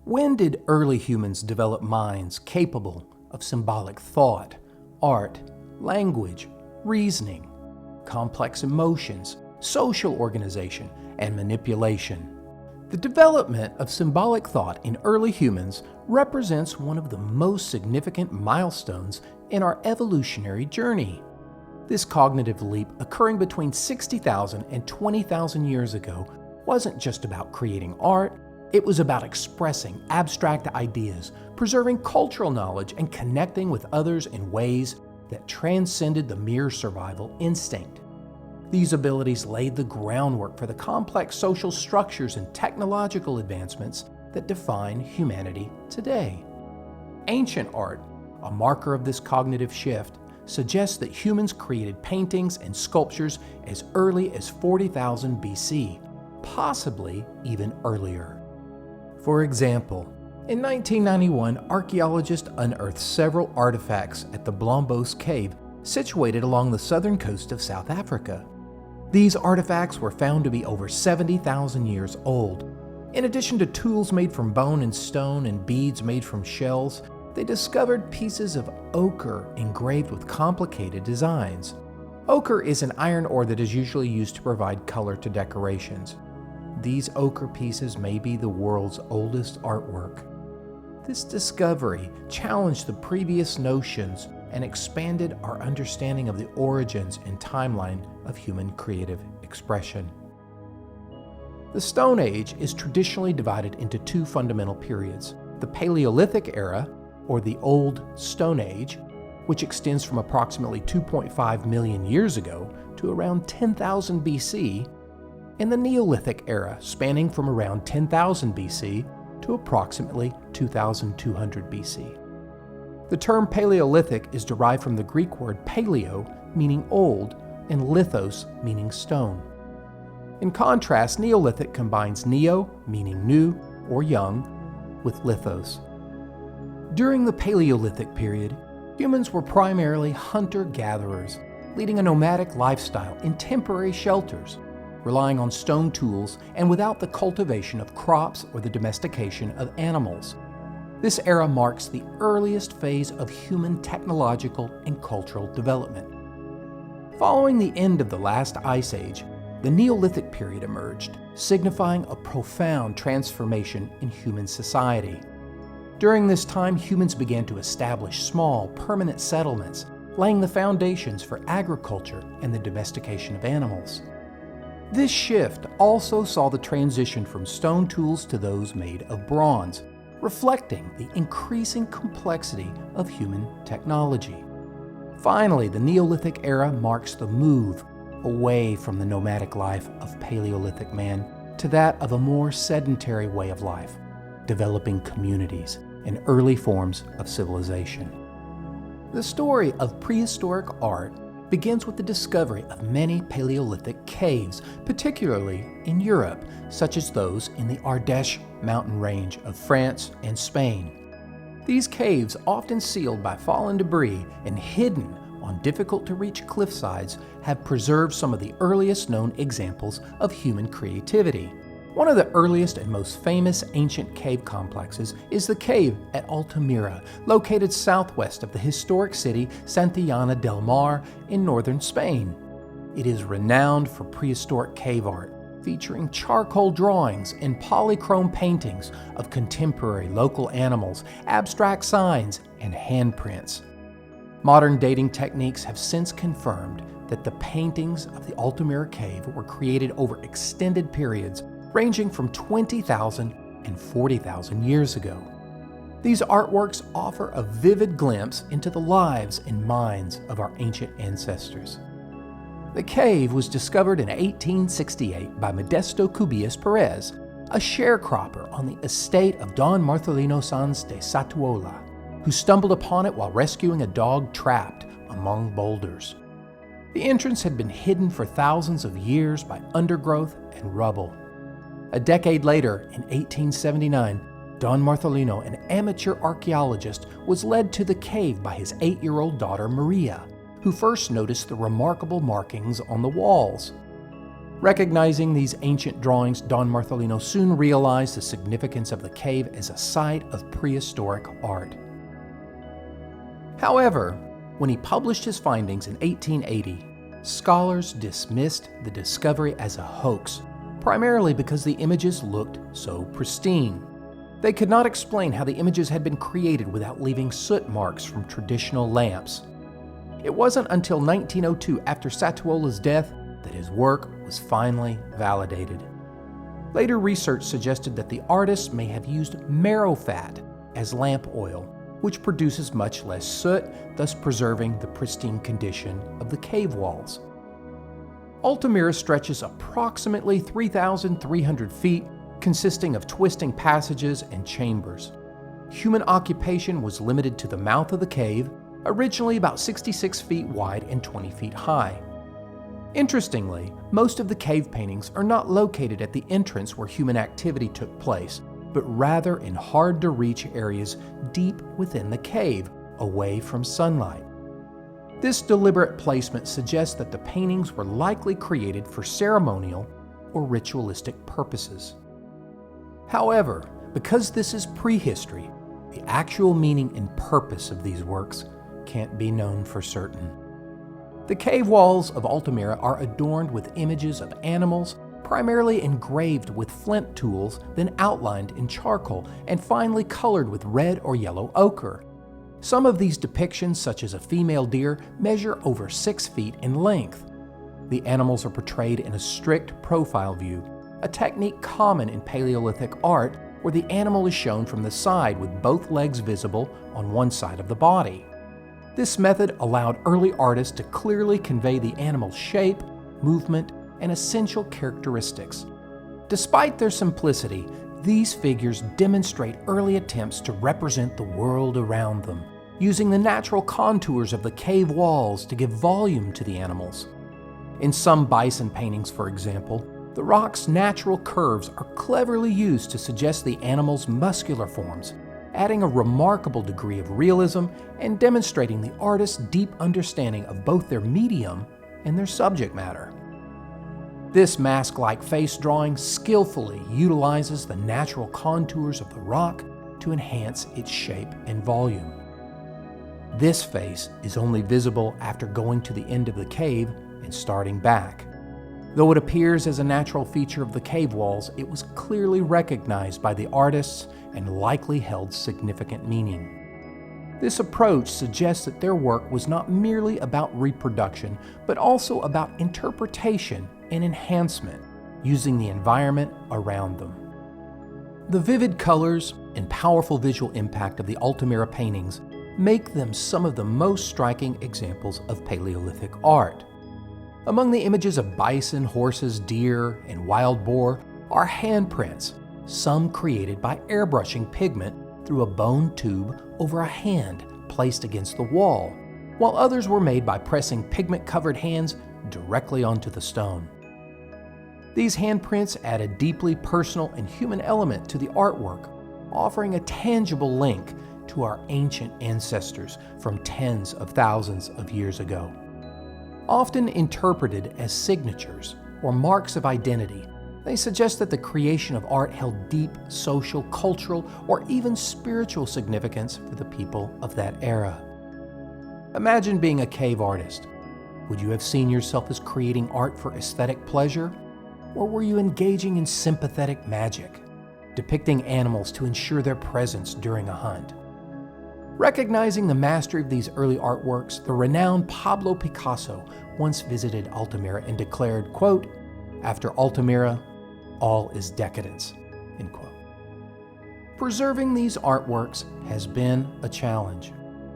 When did early humans develop minds capable of symbolic thought, art, language, reasoning, complex emotions, social organization, and manipulation? The development of symbolic thought in early humans represents one of the most significant milestones in our evolutionary journey. This cognitive leap occurring between 60,000 and 20,000 years ago wasn't just about creating art, it was about expressing abstract ideas, preserving cultural knowledge, and connecting with others in ways that transcended the mere survival instinct. These abilities laid the groundwork for the complex social structures and technological advancements that define humanity today. Ancient art, a marker of this cognitive shift, suggests that humans created paintings and sculptures as early as 40,000 BC, possibly even earlier. For example, in 1991, archaeologists unearthed several artifacts at the Blombos Cave situated along the southern coast of South Africa. These artifacts were found to be over 70,000 years old. In addition to tools made from bone and stone and beads made from shells, they discovered pieces of ochre engraved with complicated designs. Ochre is an iron ore that is usually used to provide color to decorations. These ochre pieces may be the world's oldest artwork. This discovery challenged the previous notions and expanded our understanding of the origins and timeline of human creative expression. The Stone Age is traditionally divided into two fundamental periods: the Paleolithic era, or the Old Stone Age, which extends from approximately 2.5 million years ago to around 10,000 BC, and the Neolithic era, spanning from around 10,000 BC to approximately 2,200 BC. The term Paleolithic is derived from the Greek word paleo, meaning old, and lithos, meaning stone. In contrast, Neolithic combines neo, meaning new or young, with lithos. During the Paleolithic period, humans were primarily hunter-gatherers, leading a nomadic lifestyle in temporary shelters, relying on stone tools and without the cultivation of crops or the domestication of animals. This era marks the earliest phase of human technological and cultural development. Following the end of the last ice age, the Neolithic period emerged, signifying a profound transformation in human society. During this time, humans began to establish small, permanent settlements, laying the foundations for agriculture and the domestication of animals. This shift also saw the transition from stone tools to those made of bronze, reflecting the increasing complexity of human technology. Finally, the Neolithic era marks the move away from the nomadic life of Paleolithic man to that of a more sedentary way of life, developing communities and early forms of civilization. The story of prehistoric art begins with the discovery of many Paleolithic caves, particularly in Europe, such as those in the Ardèche mountain range of France and Spain. These caves, often sealed by fallen debris and hidden on difficult-to-reach cliffsides, have preserved some of the earliest known examples of human creativity. One of the earliest and most famous ancient cave complexes is the cave at Altamira, located southwest of the historic city Santillana del Mar in northern Spain. It is renowned for prehistoric cave art, featuring charcoal drawings and polychrome paintings of contemporary local animals, abstract signs, and handprints. Modern dating techniques have since confirmed that the paintings of the Altamira cave were created over extended periods ranging from 20,000 and 40,000 years ago. These artworks offer a vivid glimpse into the lives and minds of our ancient ancestors. The cave was discovered in 1868 by Modesto Cubillas Perez, a sharecropper on the estate of Don Marcelino Sanz de Satuola, who stumbled upon it while rescuing a dog trapped among boulders. The entrance had been hidden for thousands of years by undergrowth and rubble. A decade later, in 1879, Don Marcelino, an amateur archaeologist, was led to the cave by his 8-year-old daughter Maria, who first noticed the remarkable markings on the walls. Recognizing these ancient drawings, Don Marthelino soon realized the significance of the cave as a site of prehistoric art. However, when he published his findings in 1880, scholars dismissed the discovery as a hoax, primarily because the images looked so pristine. They could not explain how the images had been created without leaving soot marks from traditional lamps. It wasn't until 1902, after Satuola's death, that his work was finally validated. Later research suggested that the artist may have used marrow fat as lamp oil, which produces much less soot, thus preserving the pristine condition of the cave walls. Altamira stretches approximately 3,300 feet, consisting of twisting passages and chambers. Human occupation was limited to the mouth of the cave, originally about 66 feet wide and 20 feet high. Interestingly, most of the cave paintings are not located at the entrance where human activity took place, but rather in hard-to-reach areas deep within the cave, away from sunlight. This deliberate placement suggests that the paintings were likely created for ceremonial or ritualistic purposes. However, because this is prehistory, the actual meaning and purpose of these works can't be known for certain. The cave walls of Altamira are adorned with images of animals, primarily engraved with flint tools, then outlined in charcoal and finally colored with red or yellow ochre. Some of these depictions, such as a female deer, measure over 6 feet in length. The animals are portrayed in a strict profile view, a technique common in Paleolithic art where the animal is shown from the side with both legs visible on one side of the body. This method allowed early artists to clearly convey the animal's shape, movement, and essential characteristics. Despite their simplicity, these figures demonstrate early attempts to represent the world around them, using the natural contours of the cave walls to give volume to the animals. In some bison paintings, for example, the rock's natural curves are cleverly used to suggest the animal's muscular forms, adding a remarkable degree of realism and demonstrating the artist's deep understanding of both their medium and their subject matter. This mask-like face drawing skillfully utilizes the natural contours of the rock to enhance its shape and volume. This face is only visible after going to the end of the cave and starting back. Though it appears as a natural feature of the cave walls, it was clearly recognized by the artists and likely held significant meaning. This approach suggests that their work was not merely about reproduction, but also about interpretation and enhancement, using the environment around them. The vivid colors and powerful visual impact of the Altamira paintings make them some of the most striking examples of Paleolithic art. Among the images of bison, horses, deer, and wild boar are handprints, some created by airbrushing pigment through a bone tube over a hand placed against the wall, while others were made by pressing pigment-covered hands directly onto the stone. These handprints add a deeply personal and human element to the artwork, offering a tangible link to our ancient ancestors from tens of thousands of years ago. Often interpreted as signatures or marks of identity, they suggest that the creation of art held deep social, cultural, or even spiritual significance for the people of that era. Imagine being a cave artist. Would you have seen yourself as creating art for aesthetic pleasure? Or were you engaging in sympathetic magic, depicting animals to ensure their presence during a hunt? Recognizing the mastery of these early artworks, the renowned Pablo Picasso once visited Altamira and declared, quote, "After Altamira, all is decadence," end quote. Preserving these artworks has been a challenge.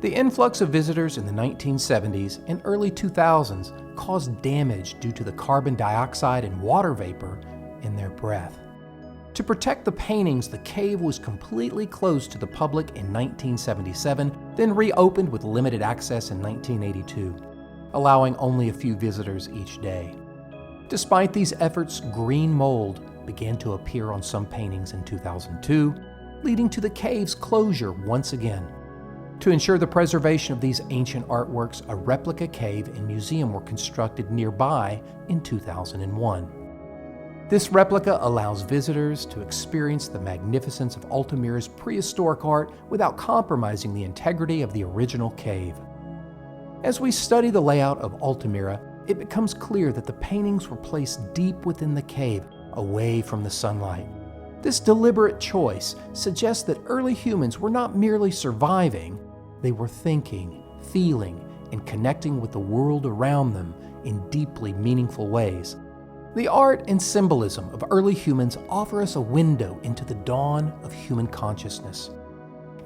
The influx of visitors in the 1970s and early 2000s caused damage due to the carbon dioxide and water vapor in their breath. To protect the paintings, the cave was completely closed to the public in 1977, then reopened with limited access in 1982, allowing only a few visitors each day. Despite these efforts, green mold began to appear on some paintings in 2002, leading to the cave's closure once again. To ensure the preservation of these ancient artworks, a replica cave and museum were constructed nearby in 2001. This replica allows visitors to experience the magnificence of Altamira's prehistoric art without compromising the integrity of the original cave. As we study the layout of Altamira, it becomes clear that the paintings were placed deep within the cave, away from the sunlight. This deliberate choice suggests that early humans were not merely surviving, they were thinking, feeling, and connecting with the world around them in deeply meaningful ways. The art and symbolism of early humans offer us a window into the dawn of human consciousness.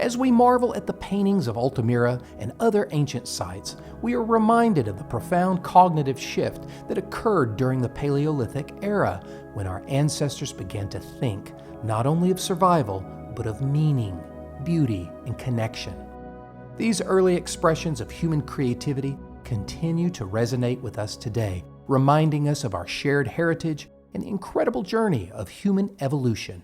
As we marvel at the paintings of Altamira and other ancient sites, we are reminded of the profound cognitive shift that occurred during the Paleolithic era, when our ancestors began to think not only of survival, but of meaning, beauty, and connection. These early expressions of human creativity continue to resonate with us today, reminding us of our shared heritage and incredible journey of human evolution.